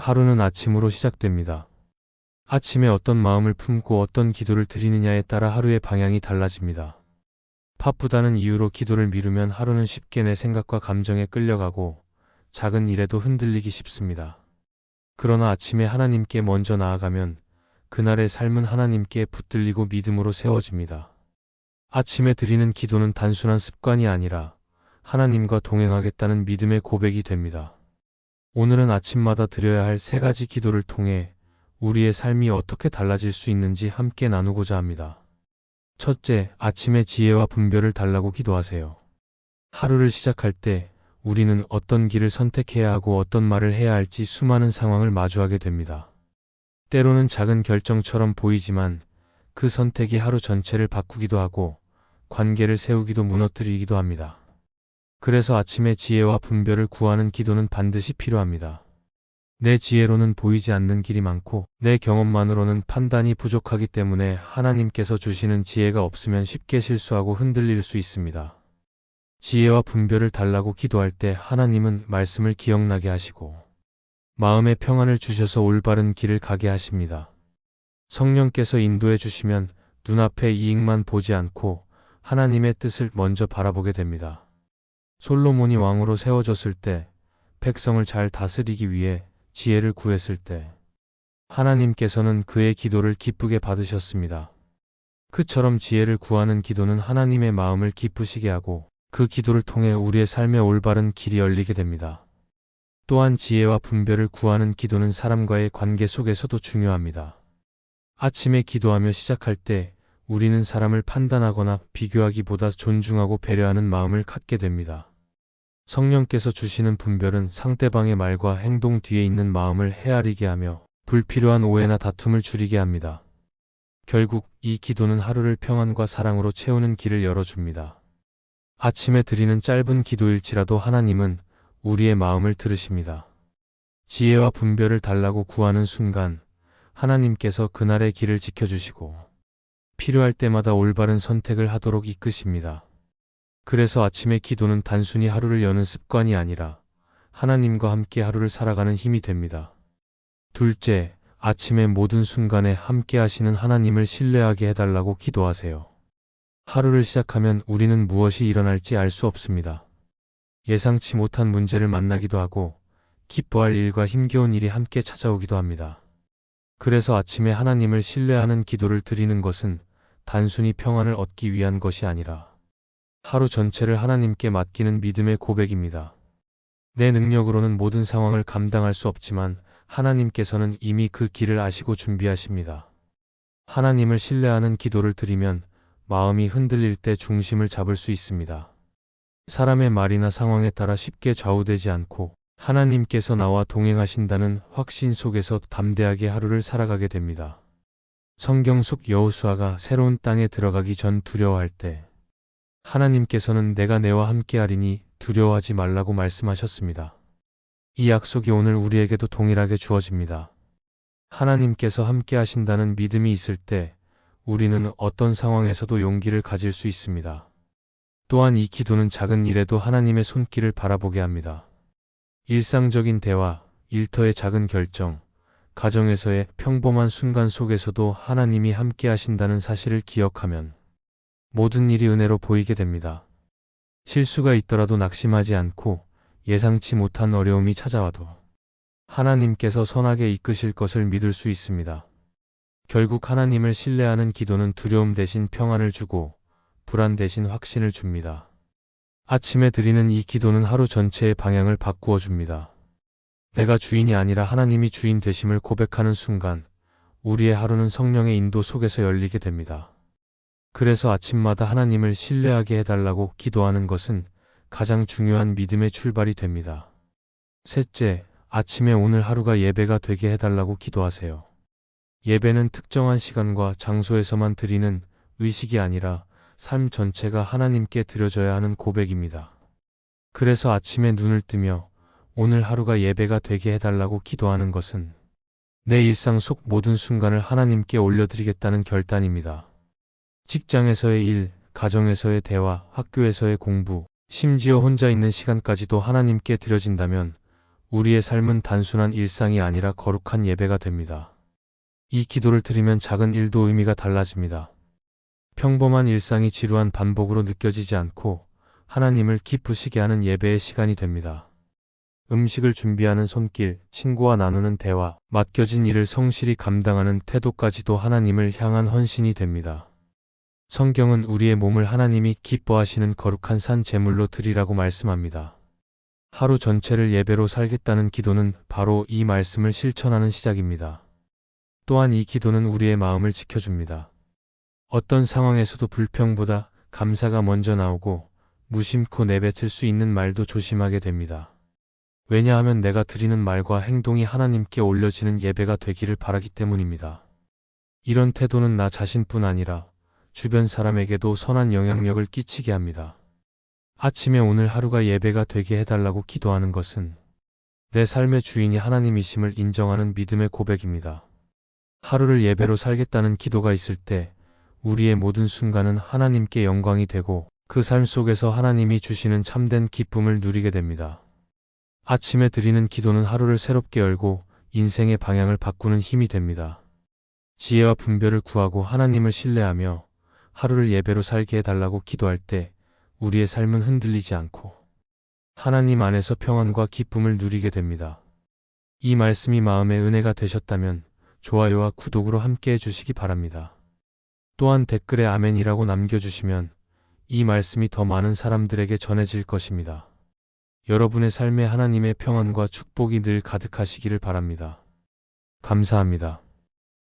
하루는 아침으로 시작됩니다. 아침에 어떤 마음을 품고 어떤 기도를 드리느냐에 따라 하루의 방향이 달라집니다. 바쁘다는 이유로 기도를 미루면 하루는 쉽게 내 생각과 감정에 끌려가고 작은 일에도 흔들리기 쉽습니다. 그러나 아침에 하나님께 먼저 나아가면 그날의 삶은 하나님께 붙들리고 믿음으로 세워집니다. 아침에 드리는 기도는 단순한 습관이 아니라 하나님과 동행하겠다는 믿음의 고백이 됩니다. 오늘은 아침마다 드려야 할 3가지 기도를 통해 우리의 삶이 어떻게 달라질 수 있는지 함께 나누고자 합니다. 첫째, 아침에 지혜와 분별을 달라고 기도하세요. 하루를 시작할 때 우리는 어떤 길을 선택해야 하고 어떤 말을 해야 할지 수많은 상황을 마주하게 됩니다. 때로는 작은 결정처럼 보이지만 그 선택이 하루 전체를 바꾸기도 하고 관계를 세우기도 무너뜨리기도 합니다. 그래서 아침에 지혜와 분별을 구하는 기도는 반드시 필요합니다. 내 지혜로는 보이지 않는 길이 많고 내 경험만으로는 판단이 부족하기 때문에 하나님께서 주시는 지혜가 없으면 쉽게 실수하고 흔들릴 수 있습니다. 지혜와 분별을 달라고 기도할 때 하나님은 말씀을 기억나게 하시고 마음의 평안을 주셔서 올바른 길을 가게 하십니다. 성령께서 인도해 주시면 눈앞의 이익만 보지 않고 하나님의 뜻을 먼저 바라보게 됩니다. 솔로몬이 왕으로 세워졌을 때, 백성을 잘 다스리기 위해 지혜를 구했을 때 하나님께서는 그의 기도를 기쁘게 받으셨습니다. 그처럼 지혜를 구하는 기도는 하나님의 마음을 기쁘시게 하고 그 기도를 통해 우리의 삶의 올바른 길이 열리게 됩니다. 또한 지혜와 분별을 구하는 기도는 사람과의 관계 속에서도 중요합니다. 아침에 기도하며 시작할 때 우리는 사람을 판단하거나 비교하기보다 존중하고 배려하는 마음을 갖게 됩니다. 성령께서 주시는 분별은 상대방의 말과 행동 뒤에 있는 마음을 헤아리게 하며 불필요한 오해나 다툼을 줄이게 합니다. 결국 이 기도는 하루를 평안과 사랑으로 채우는 길을 열어줍니다. 아침에 드리는 짧은 기도일지라도 하나님은 우리의 마음을 들으십니다. 지혜와 분별을 달라고 구하는 순간 하나님께서 그날의 길을 지켜주시고 필요할 때마다 올바른 선택을 하도록 이끄십니다. 그래서 아침의 기도는 단순히 하루를 여는 습관이 아니라 하나님과 함께 하루를 살아가는 힘이 됩니다. 둘째, 아침의 모든 순간에 함께 하시는 하나님을 신뢰하게 해달라고 기도하세요. 하루를 시작하면 우리는 무엇이 일어날지 알 수 없습니다. 예상치 못한 문제를 만나기도 하고 기뻐할 일과 힘겨운 일이 함께 찾아오기도 합니다. 그래서 아침에 하나님을 신뢰하는 기도를 드리는 것은 단순히 평안을 얻기 위한 것이 아니라 하루 전체를 하나님께 맡기는 믿음의 고백입니다. 내 능력으로는 모든 상황을 감당할 수 없지만 하나님께서는 이미 그 길을 아시고 준비하십니다. 하나님을 신뢰하는 기도를 드리면 마음이 흔들릴 때 중심을 잡을 수 있습니다. 사람의 말이나 상황에 따라 쉽게 좌우되지 않고 하나님께서 나와 동행하신다는 확신 속에서 담대하게 하루를 살아가게 됩니다. 성경 속 여호수아가 새로운 땅에 들어가기 전 두려워할 때 하나님께서는 내가 네와 함께하리니 두려워하지 말라고 말씀하셨습니다. 이 약속이 오늘 우리에게도 동일하게 주어집니다. 하나님께서 함께 하신다는 믿음이 있을 때 우리는 어떤 상황에서도 용기를 가질 수 있습니다. 또한 이 기도는 작은 일에도 하나님의 손길을 바라보게 합니다. 일상적인 대화, 일터의 작은 결정, 가정에서의 평범한 순간 속에서도 하나님이 함께 하신다는 사실을 기억하면 모든 일이 은혜로 보이게 됩니다. 실수가 있더라도 낙심하지 않고 예상치 못한 어려움이 찾아와도 하나님께서 선하게 이끄실 것을 믿을 수 있습니다. 결국 하나님을 신뢰하는 기도는 두려움 대신 평안을 주고 불안 대신 확신을 줍니다. 아침에 드리는 이 기도는 하루 전체의 방향을 바꾸어 줍니다. 내가 주인이 아니라 하나님이 주인 되심을 고백하는 순간 우리의 하루는 성령의 인도 속에서 열리게 됩니다. 그래서 아침마다 하나님을 신뢰하게 해달라고 기도하는 것은 가장 중요한 믿음의 출발이 됩니다. 셋째, 아침에 오늘 하루가 예배가 되게 해달라고 기도하세요. 예배는 특정한 시간과 장소에서만 드리는 의식이 아니라 삶 전체가 하나님께 드려져야 하는 고백입니다. 그래서 아침에 눈을 뜨며 오늘 하루가 예배가 되게 해달라고 기도하는 것은 내 일상 속 모든 순간을 하나님께 올려드리겠다는 결단입니다. 직장에서의 일, 가정에서의 대화, 학교에서의 공부, 심지어 혼자 있는 시간까지도 하나님께 드려진다면 우리의 삶은 단순한 일상이 아니라 거룩한 예배가 됩니다. 이 기도를 드리면 작은 일도 의미가 달라집니다. 평범한 일상이 지루한 반복으로 느껴지지 않고 하나님을 기쁘시게 하는 예배의 시간이 됩니다. 음식을 준비하는 손길, 친구와 나누는 대화, 맡겨진 일을 성실히 감당하는 태도까지도 하나님을 향한 헌신이 됩니다. 성경은 우리의 몸을 하나님이 기뻐하시는 거룩한 산 제물로 드리라고 말씀합니다. 하루 전체를 예배로 살겠다는 기도는 바로 이 말씀을 실천하는 시작입니다. 또한 이 기도는 우리의 마음을 지켜줍니다. 어떤 상황에서도 불평보다 감사가 먼저 나오고 무심코 내뱉을 수 있는 말도 조심하게 됩니다. 왜냐하면 내가 드리는 말과 행동이 하나님께 올려지는 예배가 되기를 바라기 때문입니다. 이런 태도는 나 자신뿐 아니라 주변 사람에게도 선한 영향력을 끼치게 합니다. 아침에 오늘 하루가 예배가 되게 해달라고 기도하는 것은 내 삶의 주인이 하나님이심을 인정하는 믿음의 고백입니다. 하루를 예배로 살겠다는 기도가 있을 때 우리의 모든 순간은 하나님께 영광이 되고 그 삶 속에서 하나님이 주시는 참된 기쁨을 누리게 됩니다. 아침에 드리는 기도는 하루를 새롭게 열고 인생의 방향을 바꾸는 힘이 됩니다. 지혜와 분별을 구하고 하나님을 신뢰하며 하루를 예배로 살게 해달라고 기도할 때 우리의 삶은 흔들리지 않고 하나님 안에서 평안과 기쁨을 누리게 됩니다. 이 말씀이 마음의 은혜가 되셨다면 좋아요와 구독으로 함께 해주시기 바랍니다. 또한 댓글에 아멘이라고 남겨주시면 이 말씀이 더 많은 사람들에게 전해질 것입니다. 여러분의 삶에 하나님의 평안과 축복이 늘 가득하시기를 바랍니다. 감사합니다.